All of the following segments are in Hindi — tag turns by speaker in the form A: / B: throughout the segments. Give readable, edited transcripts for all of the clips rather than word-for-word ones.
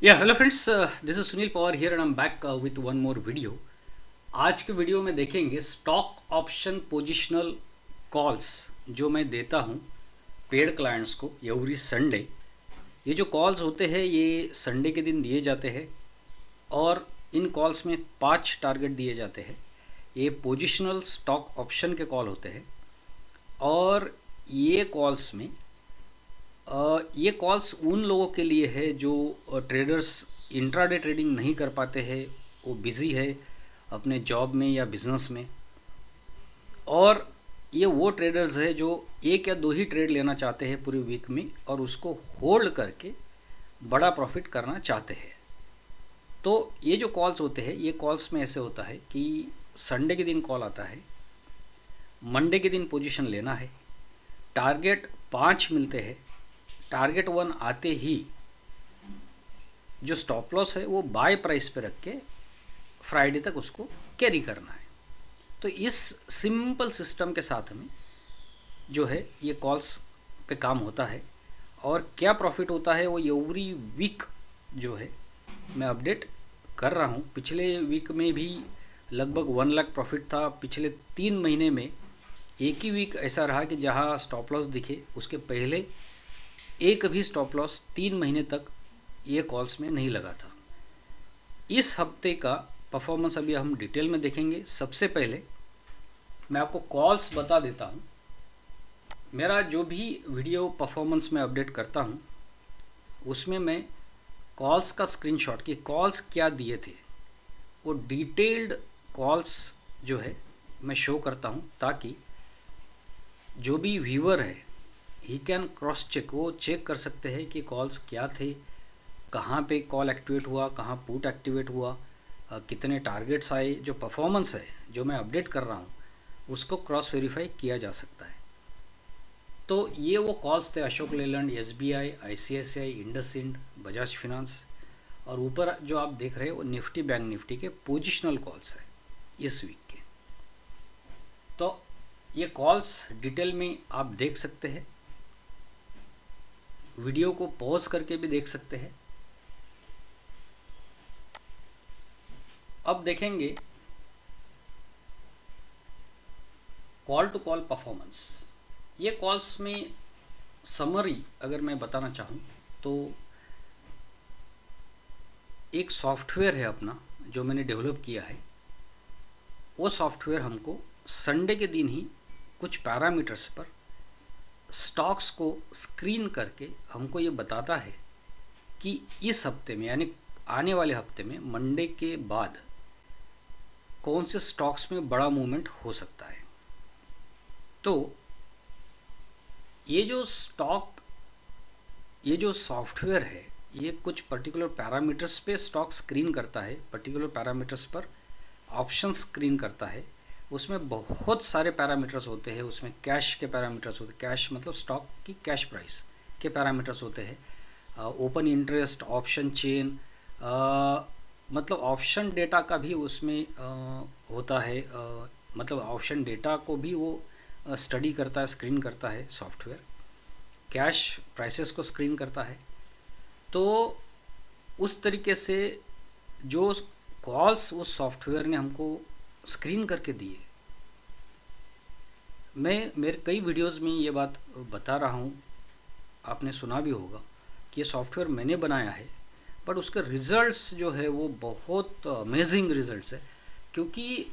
A: Hello friends, this is Sunil Pawar here and I am back with one more video. आज के वीडियो में देखेंगे स्टॉक ऑप्शन पोजिशनल कॉल्स जो मैं देता हूँ पेड क्लाइंट्स को एवरी संडे। ये जो कॉल्स होते हैं ये संडे के दिन दिए जाते हैं और इन कॉल्स में 5 टारगेट दिए जाते हैं। ये पोजिशनल स्टॉक ऑप्शन के कॉल होते हैं और ये कॉल्स में ये कॉल्स उन लोगों के लिए है जो ट्रेडर्स इंट्राडे ट्रेडिंग नहीं कर पाते हैं, वो बिज़ी है अपने जॉब में या बिज़नेस में, और ये वो ट्रेडर्स है जो एक या दो ही ट्रेड लेना चाहते हैं पूरी वीक में और उसको होल्ड करके बड़ा प्रॉफिट करना चाहते हैं। तो ये जो कॉल्स होते हैं ये कॉल्स में ऐसे होता है कि संडे के दिन कॉल आता है, मंडे के दिन पोजीशन लेना है, टारगेट 5 मिलते हैं, टारगेट 1 आते ही जो स्टॉप लॉस है वो बाय प्राइस पे रख के फ्राइडे तक उसको कैरी करना है। तो इस सिंपल सिस्टम के साथ में जो है ये कॉल्स पे काम होता है और क्या प्रॉफिट होता है वो एवरी वीक जो है मैं अपडेट कर रहा हूँ। पिछले वीक में भी लगभग 1 लाख प्रॉफिट था। पिछले 3 महीने में एक ही वीक ऐसा रहा कि जहाँ स्टॉप लॉस दिखे उसके पहले एक भी स्टॉप लॉस 3 महीने तक ये कॉल्स में नहीं लगा था। इस हफ्ते का परफॉर्मेंस अभी हम डिटेल में देखेंगे। सबसे पहले मैं आपको कॉल्स बता देता हूँ। मेरा जो भी वीडियो परफॉर्मेंस में अपडेट करता हूँ उसमें मैं कॉल्स का स्क्रीनशॉट कि कॉल्स क्या दिए थे वो डिटेल्ड कॉल्स जो है मैं शो करता हूँ ताकि जो भी व्यूअर है ही कैन क्रॉस चेक, वो चेक कर सकते हैं कि कॉल्स क्या थे, कहाँ पे कॉल एक्टिवेट हुआ, कहाँ पुट एक्टिवेट हुआ, कितने टारगेट्स आए। जो परफॉर्मेंस है जो मैं अपडेट कर रहा हूँ उसको क्रॉस वेरीफाई किया जा सकता है। तो ये वो कॉल्स थे Ashok Leyland, SBI, ICICI, IndusInd, Bajaj finance, और ऊपर जो आप देख रहे हैं वो निफ्टी बैंक निफ्टी के पोजिशनल कॉल्स है इस वीक के। तो ये कॉल्स डिटेल में आप देख सकते हैं, वीडियो को पॉज करके भी देख सकते हैं। अब देखेंगे कॉल टू कॉल परफॉर्मेंस। ये कॉल्स में समरी अगर मैं बताना चाहूँ तो एक सॉफ्टवेयर है अपना जो मैंने डेवलप किया है। वो सॉफ्टवेयर हमको संडे के दिन ही कुछ पैरामीटर्स पर स्टॉक्स को स्क्रीन करके हमको ये बताता है कि इस हफ्ते में यानी आने वाले हफ्ते में मंडे के बाद कौन से स्टॉक्स में बड़ा मूवमेंट हो सकता है। तो ये जो सॉफ्टवेयर है ये कुछ पर्टिकुलर पैरामीटर्स पे स्टॉक स्क्रीन करता है, पर्टिकुलर पैरामीटर्स पर ऑप्शन स्क्रीन करता है। उसमें बहुत सारे पैरामीटर्स होते हैं, उसमें कैश के पैरामीटर्स होते हैं, कैश मतलब स्टॉक की कैश प्राइस के पैरामीटर्स होते हैं, ओपन इंटरेस्ट, ऑप्शन चेन, मतलब ऑप्शन डेटा का भी उसमें होता है, मतलब ऑप्शन डेटा को भी वो स्टडी करता है, स्क्रीन करता है सॉफ्टवेयर, कैश प्राइसेस को स्क्रीन करता है। तो उस तरीके से जो कॉल्स उस सॉफ्टवेयर ने हमको स्क्रीन करके दिए, मैं मेरे कई वीडियोस में ये बात बता रहा हूँ, आपने सुना भी होगा कि ये सॉफ्टवेयर मैंने बनाया है, बट उसके रिज़ल्ट्स जो है वो बहुत अमेजिंग रिज़ल्ट्स है। क्योंकि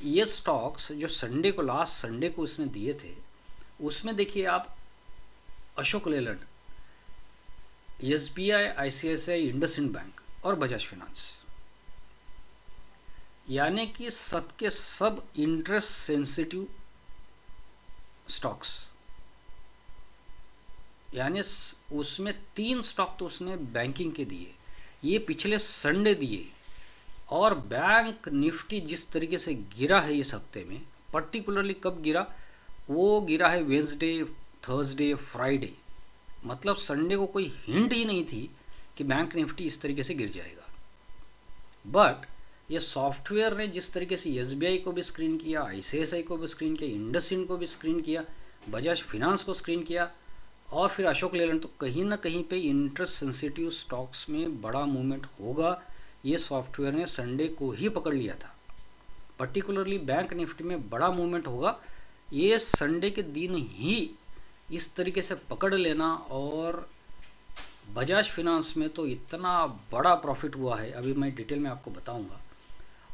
A: ये स्टॉक्स जो लास्ट संडे को उसने दिए थे उसमें देखिए आप Ashok Leyland, SBI, ICICI, IndusInd bank और बजाज फिनांस, यानी कि सबके सब इंटरेस्ट सेंसिटिव स्टॉक्स, यानी उसमें 3 स्टॉक तो उसने बैंकिंग के दिए, ये पिछले संडे दिए। और बैंक निफ्टी जिस तरीके से गिरा है इस हफ्ते में, पर्टिकुलरली कब गिरा, वो गिरा है वेंसडे, थर्सडे, फ्राइडे, मतलब संडे को कोई हिंट ही नहीं थी कि बैंक निफ्टी इस तरीके से गिर जाएगा। बट ये सॉफ्टवेयर ने जिस तरीके से SBI को भी स्क्रीन किया, ICICI को भी स्क्रीन किया, इंडसइंड को भी स्क्रीन किया, बजाज फिनांस को स्क्रीन किया, और फिर अशोक लेलैंड, तो कहीं ना कहीं पे इंटरेस्ट सेंसिटिव स्टॉक्स में बड़ा मूवमेंट होगा। ये सॉफ्टवेयर ने संडे को ही पकड़ लिया था। पर्टिकुलरली बैंक निफ्टी में बड़ा मूवमेंट होगा, ये संडे के दिन ही इस तरीके से पकड़ लेना। और बजाज फिनांस में तो इतना बड़ा प्रॉफिट हुआ है, अभी मैं डिटेल में आपको बताऊंगा।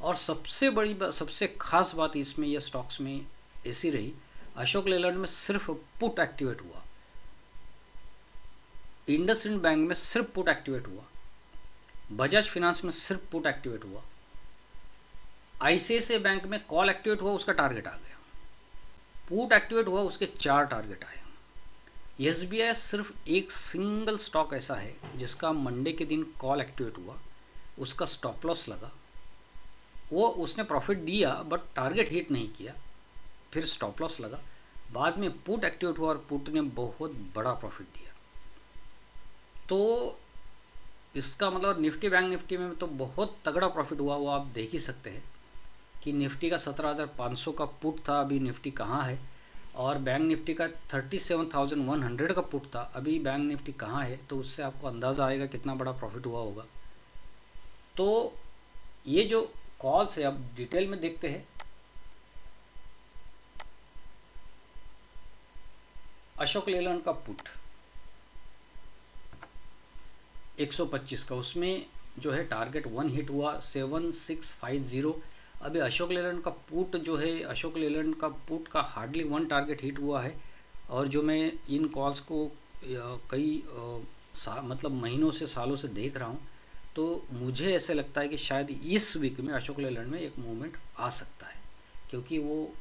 A: और सबसे बड़ी सबसे खास बात इसमें ये स्टॉक्स में ऐसी रही, अशोक लेलैंड में सिर्फ पुट एक्टिवेट हुआ, इंडसइंड बैंक में सिर्फ पुट एक्टिवेट हुआ, बजाज फिनांस में सिर्फ पुट एक्टिवेट हुआ, आईसीआईसीआई बैंक में कॉल एक्टिवेट हुआ, उसका टारगेट आ गया, पुट एक्टिवेट हुआ, उसके 4 टारगेट आए। एसबीआई सिर्फ एक सिंगल स्टॉक ऐसा है जिसका मंडे के दिन कॉल एक्टिवेट हुआ, उसका स्टॉप लॉस लगा, वो उसने प्रॉफिट दिया बट टारगेट हिट नहीं किया, फिर स्टॉप लॉस लगा, बाद में पुट एक्टिवेट हुआ और पुट ने बहुत बड़ा प्रॉफिट दिया। तो इसका मतलब निफ्टी बैंक निफ्टी में तो बहुत तगड़ा प्रॉफिट हुआ, वो आप देख ही सकते हैं कि निफ्टी का 17,500 का पुट था, अभी निफ्टी कहाँ है, और बैंक निफ्टी का 37,100 का पुट था, अभी बैंक निफ्टी कहाँ है। तो उससे आपको अंदाज़ा आएगा कितना बड़ा प्रॉफिट हुआ होगा। तो ये जो कॉल्स है, अब डिटेल में देखते हैं। अशोक लेलैंड का पुट 125 का, उसमें जो है टारगेट 1 हिट हुआ 7650। अभी अशोक लेलैंड का पुट जो है, अशोक लेलैंड का पुट का हार्डली 1 टारगेट हिट हुआ है। और जो मैं इन कॉल्स को कई मतलब महीनों से सालों से देख रहा हूँ, तो मुझे ऐसे लगता है कि शायद इस वीक में अशोक लेलैंड में एक मूवमेंट आ सकता है, क्योंकि वो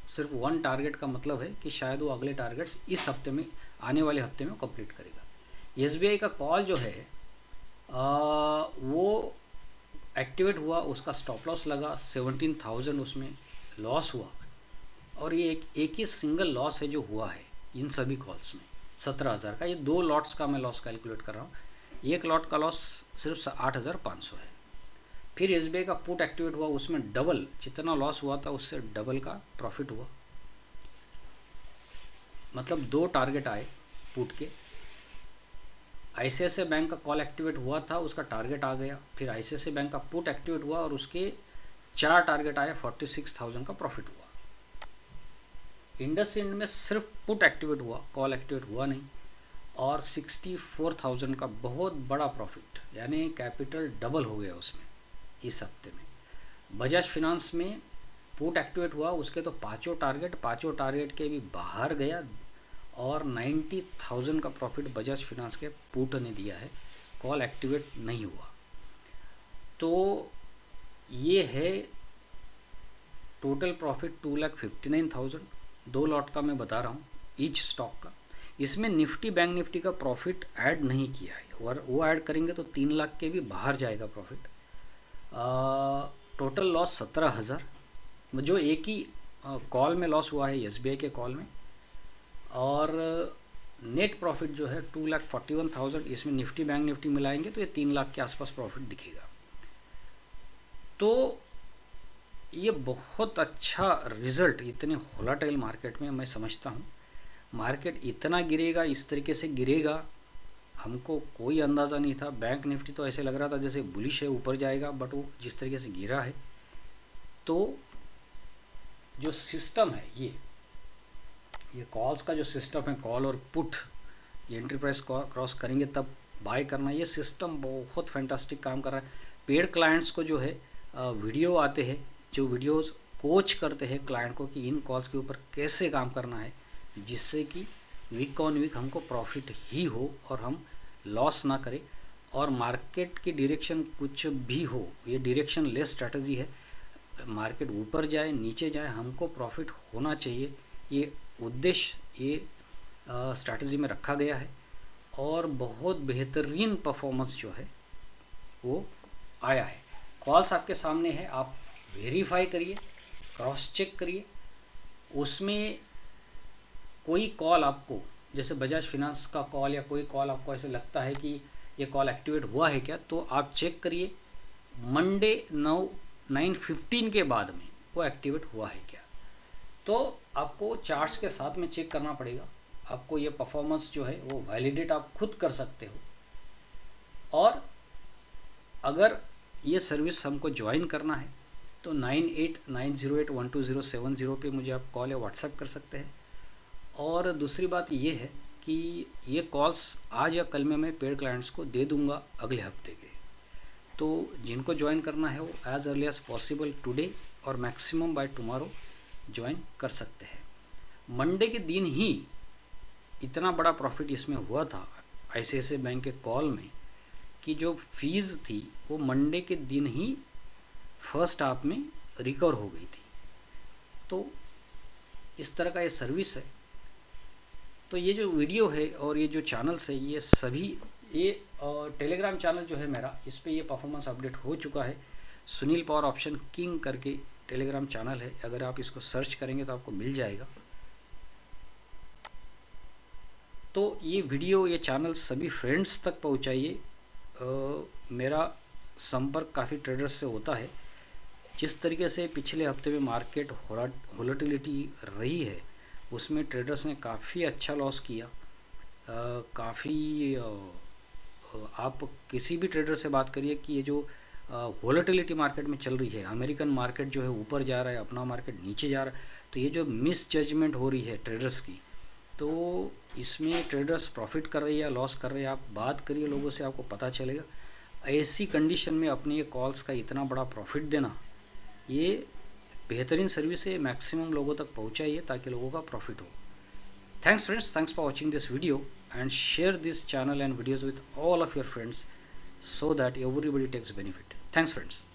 A: सिर्फ 1 टारगेट का मतलब है कि शायद वो अगले टारगेट्स इस हफ्ते में, आने वाले हफ्ते में कंप्लीट करेगा। एसबीआई का कॉल जो है वो एक्टिवेट हुआ, उसका स्टॉप लॉस लगा, 17,000 उसमें लॉस हुआ। और ये एक ही सिंगल लॉस है जो हुआ है इन सभी कॉल्स में, 17,000 का। ये 2 लॉट्स का मैं लॉस कैलकुलेट कर रहा हूँ, एक लॉट का लॉस सिर्फ 8,500 है। फिर एसबीआई का पुट एक्टिवेट हुआ, उसमें डबल, जितना लॉस हुआ था उससे डबल का प्रॉफिट हुआ, मतलब 2 टारगेट आए पुट के। आईसीआईसीआई बैंक का कॉल एक्टिवेट हुआ था, उसका टारगेट आ गया। फिर आईसीआईसीआई बैंक का पुट एक्टिवेट हुआ और उसके 4 टारगेट आए, 46,000 का प्रॉफिट हुआ। इंडसइंड में सिर्फ पुट एक्टिवेट हुआ, कॉल एक्टिवेट हुआ नहीं, और 64,000 का बहुत बड़ा प्रॉफिट, यानी कैपिटल डबल हो गया उसमें इस हफ्ते में। बजाज फिनांस में पुट एक्टिवेट हुआ, उसके तो 5 टारगेट के भी बाहर गया, और 90,000 का प्रॉफिट बजाज फिनांस के पुट ने दिया है, कॉल एक्टिवेट नहीं हुआ। तो ये है टोटल प्रॉफिट 2,59,000, 2 लॉट का मैं बता रहा हूँ ईच स्टॉक का। इसमें निफ्टी बैंक निफ्टी का प्रॉफिट ऐड नहीं किया है, और वो ऐड करेंगे तो 3 लाख के भी बाहर जाएगा प्रॉफिट। टोटल लॉस 17,000, जो एक ही कॉल में लॉस हुआ है एसबीआई के कॉल में। और नेट प्रॉफिट जो है 2,41,000, इसमें निफ्टी बैंक निफ्टी मिलाएंगे तो ये 3 लाख के आसपास प्रॉफिट दिखेगा। तो ये बहुत अच्छा रिजल्ट इतने वोलेटाइल मार्केट में, मैं समझता हूँ मार्केट इतना गिरेगा, इस तरीके से गिरेगा, हमको कोई अंदाज़ा नहीं था। बैंक निफ्टी तो ऐसे लग रहा था जैसे बुलिश है, ऊपर जाएगा, बट वो जिस तरीके से गिरा है, तो जो सिस्टम है ये कॉल्स का जो सिस्टम है, कॉल और पुट, ये एंट्री प्राइस क्रॉस करेंगे तब बाय करना, ये सिस्टम बहुत फैंटास्टिक काम कर रहा है। पेड क्लाइंट्स को जो है वीडियो आते हैं, जो वीडियोस कोच करते हैं क्लाइंट को कि इन कॉल्स के ऊपर कैसे काम करना है, जिससे कि वीक ऑन वीक हमको प्रॉफिट ही हो और हम लॉस ना करें। और मार्केट की डायरेक्शन कुछ भी हो, ये डायरेक्शन लेस स्ट्रैटेजी है, मार्केट ऊपर जाए नीचे जाए हमको प्रॉफिट होना चाहिए, ये उद्देश्य ये स्ट्रैटेजी में रखा गया है। और बहुत बेहतरीन परफॉर्मेंस जो है वो आया है। कॉल्स आपके सामने है, आप वेरीफाई करिए, क्रॉस चेक करिए। उसमें कोई कॉल आपको, जैसे बजाज फिनांस का कॉल या कोई कॉल आपको ऐसे लगता है कि ये कॉल एक्टिवेट हुआ है क्या, तो आप चेक करिए मंडे 9:15 के बाद में वो एक्टिवेट हुआ है क्या। तो आपको चार्ट्स के साथ में चेक करना पड़ेगा आपको ये परफॉर्मेंस जो है वो वैलिडेट आप खुद कर सकते हो। और अगर ये सर्विस हमको ज्वाइन करना है तो 9890812070 पे मुझे आप कॉल या व्हाट्सएप कर सकते हैं। और दूसरी बात ये है कि ये कॉल्स आज या कल में मैं पेड क्लाइंट्स को दे दूंगा अगले हफ्ते के। तो जिनको ज्वाइन करना है वो as early as possible today और मैक्सिमम बाय टुमारो ज्वाइन कर सकते हैं। मंडे के दिन ही इतना बड़ा प्रॉफिट इसमें हुआ था ICICI बैंक के कॉल में कि जो फीस थी वो मंडे के दिन ही फर्स्ट हाफ में रिकवर हो गई थी। तो इस तरह का ये सर्विस है। तो ये जो वीडियो है और ये जो चैनल्स है ये सभी ये टेलीग्राम चैनल जो है मेरा, इस पे ये परफॉर्मेंस अपडेट हो चुका है। सुनील पवार ऑप्शन किंग करके टेलीग्राम चैनल है, अगर आप इसको सर्च करेंगे तो आपको मिल जाएगा। तो ये वीडियो ये चैनल सभी फ्रेंड्स तक पहुंचाइए। मेरा संपर्क काफ़ी ट्रेडर्स से होता है। जिस तरीके से पिछले हफ्ते में मार्केट वोलेटिलिटी रही है उसमें ट्रेडर्स ने काफ़ी अच्छा लॉस किया। काफ़ी आप किसी भी ट्रेडर से बात करिए कि ये जो वोलेटिलिटी मार्केट में चल रही है, अमेरिकन मार्केट जो है ऊपर जा रहा है, अपना मार्केट नीचे जा रहा है, तो ये जो मिस जजमेंट हो रही है ट्रेडर्स की, तो इसमें ट्रेडर्स प्रॉफिट कर रहे हैं या लॉस कर रहे हैं, आप बात करिए लोगों से, आपको पता चलेगा। ऐसी कंडीशन में अपने ये कॉल्स का इतना बड़ा प्रॉफिट देना, ये बेहतरीन सर्विस है। मैक्सिमम लोगों तक पहुंचाइए ताकि लोगों का प्रॉफिट हो। Thanks friends, thanks for watching this video and share this channel and videos with all of your friends so that everybody takes benefit. Thanks friends.